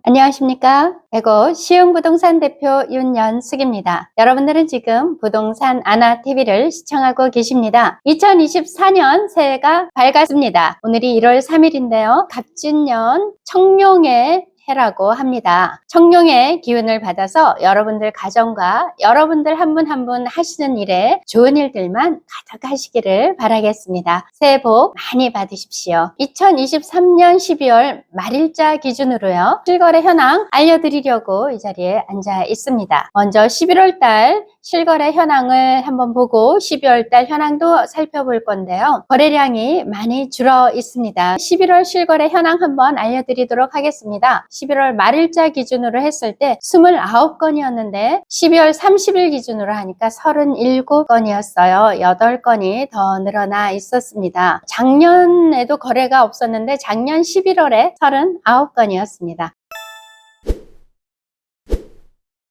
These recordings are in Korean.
안녕하십니까? 배고 시흥부동산 대표 윤연숙입니다. 여러분들은 지금 부동산 아나TV를 시청하고 계십니다. 2024년 새해가 밝았습니다. 오늘이 1월 3일인데요. 갑진년 청룡의 해라고 합니다. 청룡의 기운을 받아서 여러분들 가정과 여러분들 한 분 한 분 하시는 일에 좋은 일들만 가득하시기를 바라겠습니다. 새해 복 많이 받으십시오. 2023년 12월 말일자 기준으로요. 실거래 현황 알려드리려고 이 자리에 앉아 있습니다. 먼저 11월 달 실거래 현황을 한번 보고 12월 달 현황도 살펴볼 건데요. 거래량이 많이 줄어 있습니다. 11월 실거래 현황 한번 알려드리도록 하겠습니다. 11월 말일자 기준으로 했을 때 29건이었는데 12월 30일 기준으로 하니까 37건이었어요. 8건이 더 늘어나 있었습니다. 작년에도 거래가 없었는데 작년 11월에 39건이었습니다.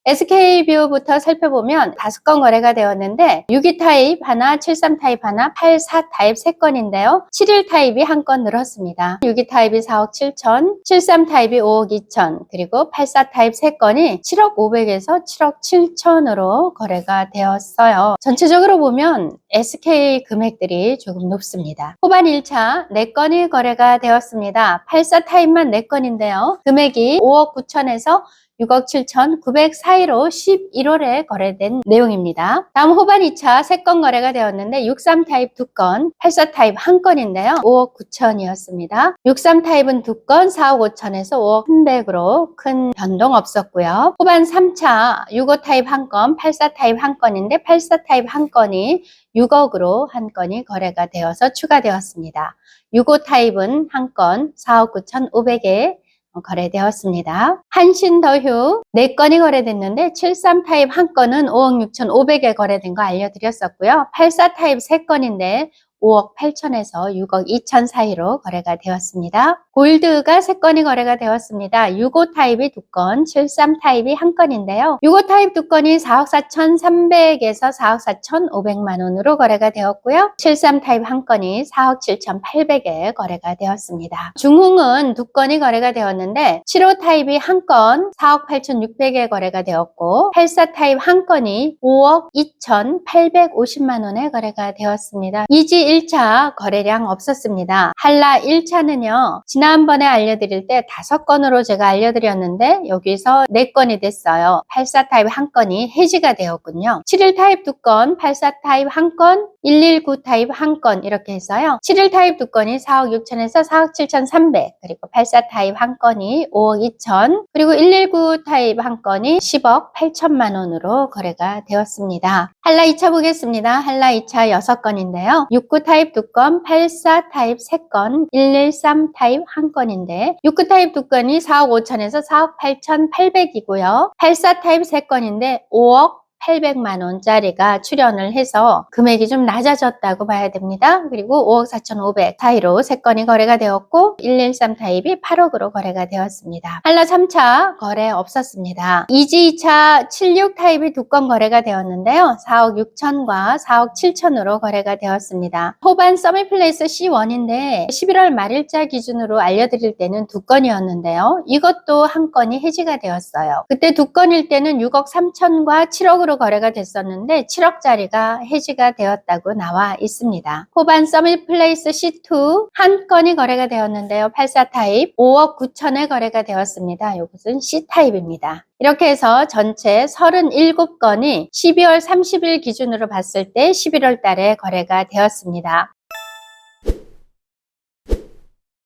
SK뷰부터 살펴보면 5건 거래가 되었는데 62 타입 하나, 73 타입 하나, 84 타입 3건인데요. 71 타입이 1건 늘었습니다. 62 타입이 4억 7천, 73 타입이 5억 2천, 그리고 84 타입 3건이 7억 500에서 7억 7천으로 거래가 되었어요. 전체적으로 보면 SK 금액들이 조금 높습니다. 후반 1차 4건이 거래가 되었습니다. 84 타입만 4건인데요. 금액이 5억 9천에서 6억 7천 900 사이로 11월에 거래된 내용입니다. 다음 후반 2차 3건 거래가 되었는데 63 타입 2건, 84 타입 1건인데요. 5억 9천이었습니다. 63 타입은 2건 4억 5천에서 5억 300으로 큰 변동 없었고요. 후반 3차 65 타입 1건, 84 타입 1건인데 84 타입 1건이 6억으로 1건이 거래가 되어서 추가되었습니다. 65 타입은 1건 4억 9천 5백에 거래되었습니다. 한신더휴 4건이 거래됐는데 73 타입 1건은 5억 6천 5백에 거래된 거 알려드렸었고요. 84 타입 3건인데 5억 8천에서 6억 2천 사이로 거래가 되었습니다. 골드가 3건이 거래가 되었습니다. 65 타입이 2건, 73 타입이 1건인데요. 65 타입 2건이 4억 4천 3백에서 4억 4천 5백만 원으로 거래가 되었고요. 73 타입 1건이 4억 7천 8백에 거래가 되었습니다. 중흥은 2건이 거래가 되었는데 75 타입이 1건 4억 8천 6백에 거래가 되었고 84 타입 1건이 5억 2천 850만 원에 거래가 되었습니다. 이지 1차 거래량 없었습니다. 한라 1차는요. 지난번에 알려드릴 때 5건으로 제가 알려드렸는데 여기서 4건이 됐어요. 84 타입 1건이 해지가 되었군요. 71 타입 2건, 84 타입 1건, 119 타입 1건 이렇게 해서요. 71 타입 2건이 4억 6천에서 4억 7천 3백, 그리고 84 타입 1건이 5억 2천, 그리고 119 타입 1건이 10억 8천만 원으로 거래가 되었습니다. 한라 2차 보겠습니다. 한라 2차 6건인데요. 69 타입 2건, 84 타입 3건, 113 타입 1건인데 69 타입 2건이 4억 5천에서 4억 8천 8백이고요. 84 타입 3건인데 5억 800만 원짜리가 출연을 해서 금액이 좀 낮아졌다고 봐야 됩니다. 그리고 5억 4천 5백 사이로 3건이 거래가 되었고 113 타입이 8억으로 거래가 되었습니다. 한라 3차 거래 없었습니다. 이지 2차 76 타입이 2건 거래가 되었는데요. 4억 6천과 4억 7천으로 거래가 되었습니다. 호반 서밋플레이스 C1인데 11월 말일자 기준으로 알려드릴 때는 2건이었는데요. 이것도 1건이 해지가 되었어요. 그때 2건일 때는 6억 3천과 7억으로 거래가 됐었는데 7억짜리가 해지가 되었다고 나와 있습니다. 호반 서밋플레이스 C2 1건이 거래가 되었는데요. 84 타입 5억 9천에 거래가 되었습니다. 이것은 C타입입니다. 이렇게 해서 전체 37건이 12월 30일 기준으로 봤을 때 11월 달에 거래가 되었습니다.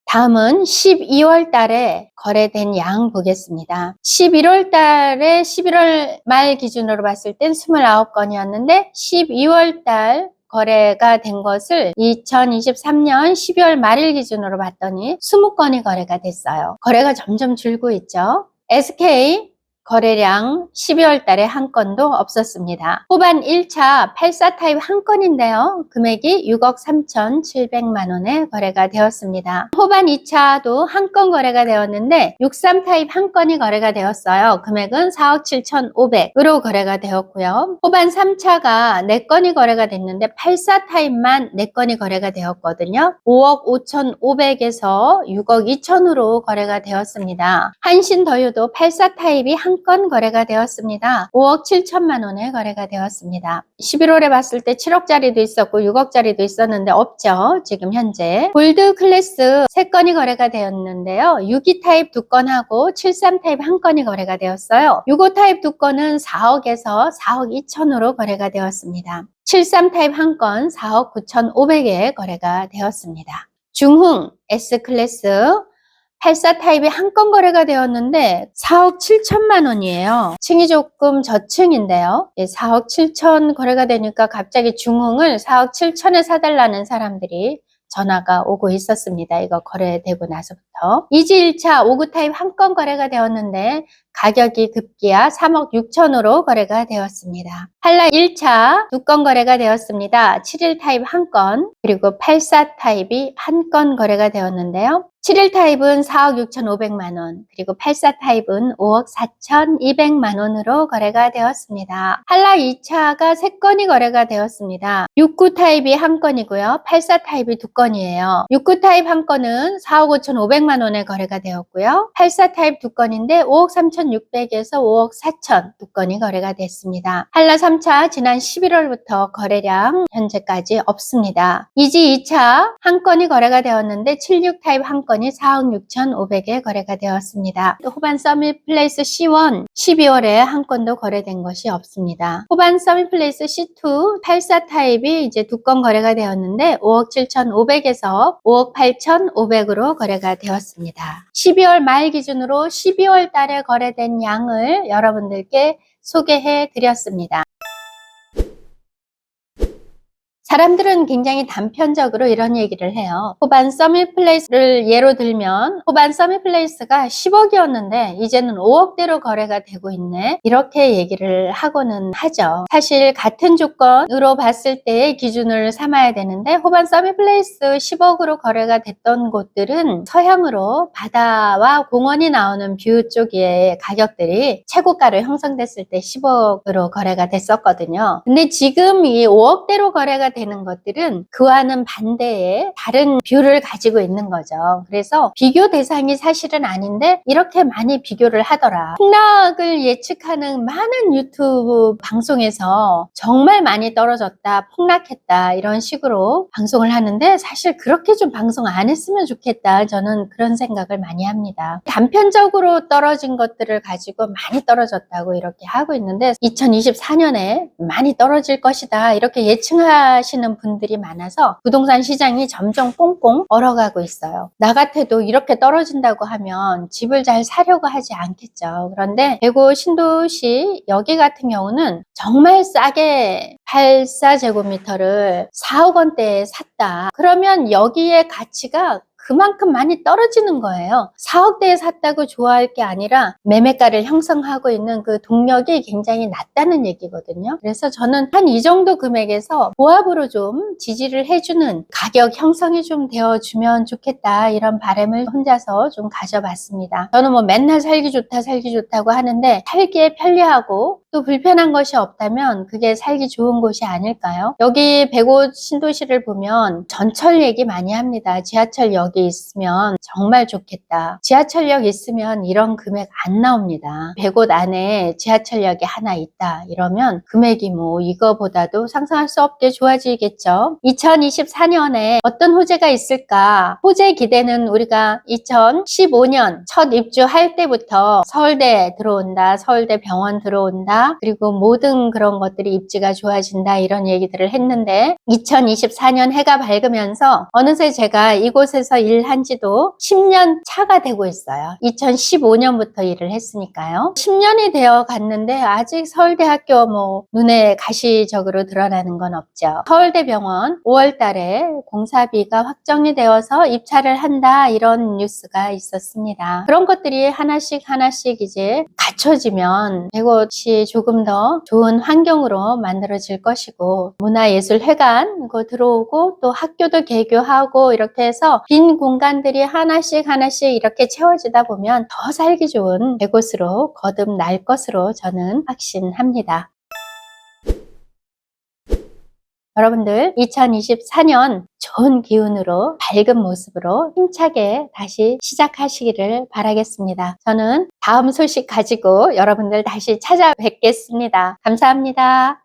다음은 12월 달에 거래된 양 보겠습니다. 11월 달에 11월 말 기준으로 봤을 땐 29건이었는데 12월 달 거래가 된 것을 2023년 12월 말일 기준으로 봤더니 20건이 거래가 됐어요. 거래가 점점 줄고 있죠. SK 거래량 12월 달에 한 건도 없었습니다. 호반 1차 84 타입 한 건인데요. 금액이 6억 3,700만 원에 거래가 되었습니다. 호반 2차도 한 건 거래가 되었는데 63 타입 한 건이 거래가 되었어요. 금액은 4억 7,500으로 거래가 되었고요. 호반 3차가 4건이 거래가 됐는데 84 타입만 4건이 거래가 되었거든요. 5억 5,500에서 6억 2천으로 거래가 되었습니다. 한신더유도 84 타입이 한 건 거래가 되었습니다. 5억 7천만 원에 거래가 되었습니다. 11월에 봤을 때 7억짜리도 있었고 6억짜리도 있었는데 없죠. 지금 현재. 골드 클래스 3건이 거래가 되었는데요. 62 타입 2건하고 73 타입 1건이 거래가 되었어요. 65 타입 2건은 4억에서 4억 2천으로 거래가 되었습니다. 73 타입 1건 4억 9,500에 거래가 되었습니다. 중흥 S클래스 84 타입이 한 건 거래가 되었는데 4억 7천만 원이에요. 층이 조금 저층인데요. 4억 7천 거래가 되니까 갑자기 중흥을 4억 7천에 사달라는 사람들이 전화가 오고 있었습니다. 이거 거래되고 나서부터. 이지 1차 59 타입 한 건 거래가 되었는데 가격이 급기야 3억 6천으로 거래가 되었습니다. 한라 1차 2건 거래가 되었습니다. 71 타입 한 건, 그리고 84 타입이 한 건 거래가 되었는데요. 71 타입은 4억 6,500만 원, 그리고 84 타입은 5억 4,200만 원으로 거래가 되었습니다. 한라 2차가 3건이 거래가 되었습니다. 69 타입이 한 건이고요. 84 타입이 2건이에요. 69 타입 한 건은 4억 5,500만 원에 거래가 되었고요. 84 타입 2건인데 5억 3,600에서 5억 4천 2건이 거래가 됐습니다. 한라 3차 지난 11월부터 거래량 현재까지 없습니다. 이지 2차 한 건이 거래가 되었는데 76 타입 한 건이 4억 6,500에 거래가 되었습니다. 또 호반 서밋플레이스 C1 12월에 한 건도 거래된 것이 없습니다. 호반 서밋플레이스 C2 84 타입이 이제 2건 거래가 되었는데 5억 7,500에서 5억 8,500으로 거래가 되었습니다. 12월 말 기준으로 12월 달에 거래된 양을 여러분들께 소개해 드렸습니다. 사람들은 굉장히 단편적으로 이런 얘기를 해요. 호반 서밋플레이스를 예로 들면 호반 서밋플레이스가 10억이었는데 이제는 5억대로 거래가 되고 있네, 이렇게 얘기를 하고는 하죠. 사실 같은 조건으로 봤을 때의 기준을 삼아야 되는데 호반 서밋플레이스 10억으로 거래가 됐던 곳들은 서향으로 바다와 공원이 나오는 뷰 쪽의 가격들이 최고가로 형성됐을 때 10억으로 거래가 됐었거든요. 근데 지금 이 5억대로 거래가 되는 것들은 그와는 반대의 다른 뷰를 가지고 있는 거죠. 그래서 비교 대상이 사실은 아닌데 이렇게 많이 비교를 하더라. 폭락을 예측하는 많은 유튜브 방송에서 정말 많이 떨어졌다, 폭락했다, 이런 식으로 방송을 하는데 사실 그렇게 좀 방송 안 했으면 좋겠다, 저는 그런 생각을 많이 합니다. 단편적으로 떨어진 것들을 가지고 많이 떨어졌다고 이렇게 하고 있는데 2024년에 많이 떨어질 것이다, 이렇게 예측하시는 분들이 많아서 부동산 시장이 점점 꽁꽁 얼어가고 있어요. 나 같아도 이렇게 떨어진다고 하면 집을 잘 사려고 하지 않겠죠. 그런데 대구 신도시 여기 같은 경우는 정말 싸게 84제곱미터를 4억 원대에 샀다. 그러면 여기에 가치가 그만큼 많이 떨어지는 거예요. 4억대에 샀다고 좋아할 게 아니라 매매가를 형성하고 있는 그 동력이 굉장히 낮다는 얘기거든요. 그래서 저는 한 이 정도 금액에서 보합으로 좀 지지를 해주는 가격 형성이 좀 되어주면 좋겠다, 이런 바람을 혼자서 좀 가져봤습니다. 저는 뭐 맨날 살기 좋다 살기 좋다고 하는데 살기에 편리하고 또 불편한 것이 없다면 그게 살기 좋은 곳이 아닐까요? 여기 105 신도시를 보면 전철 얘기 많이 합니다. 지하철역이 있으면 정말 좋겠다. 지하철역 있으면 이런 금액 안 나옵니다. 105 안에 지하철역이 하나 있다 이러면 금액이 뭐 이거보다도 상상할 수 없게 좋아지겠죠. 2024년에 어떤 호재가 있을까? 호재 기대는 우리가 2015년 첫 입주할 때부터 서울대 들어온다, 서울대 병원 들어온다, 좋아진다. 그리고 모든 그런 것들이 입지가 좋아진다. 이런 얘기들을 했는데 2024년 해가 밝으면서 어느새 제가 이곳에서 일한 지도 10년 차가 되고 있어요. 2015년부터 일을 했으니까요. 10년이 되어 갔는데 아직 서울대학교 눈에 가시적으로 드러나는 건 없죠. 서울대병원 5월 달에 공사비가 확정이 되어서 입찰을 한다. 이런 뉴스가 있었습니다. 그런 것들이 하나씩 이제 갖춰지면 이곳이 조금 더 좋은 환경으로 만들어질 것이고 문화예술회관 이거 들어오고 또 학교도 개교하고 이렇게 해서 빈 공간들이 하나씩 이렇게 채워지다 보면 더 살기 좋은 이곳으로 거듭날 것으로 저는 확신합니다. 여러분들 2024년 좋은 기운으로 밝은 모습으로 힘차게 다시 시작하시기를 바라겠습니다. 저는 다음 소식 가지고 여러분들 다시 찾아뵙겠습니다. 감사합니다.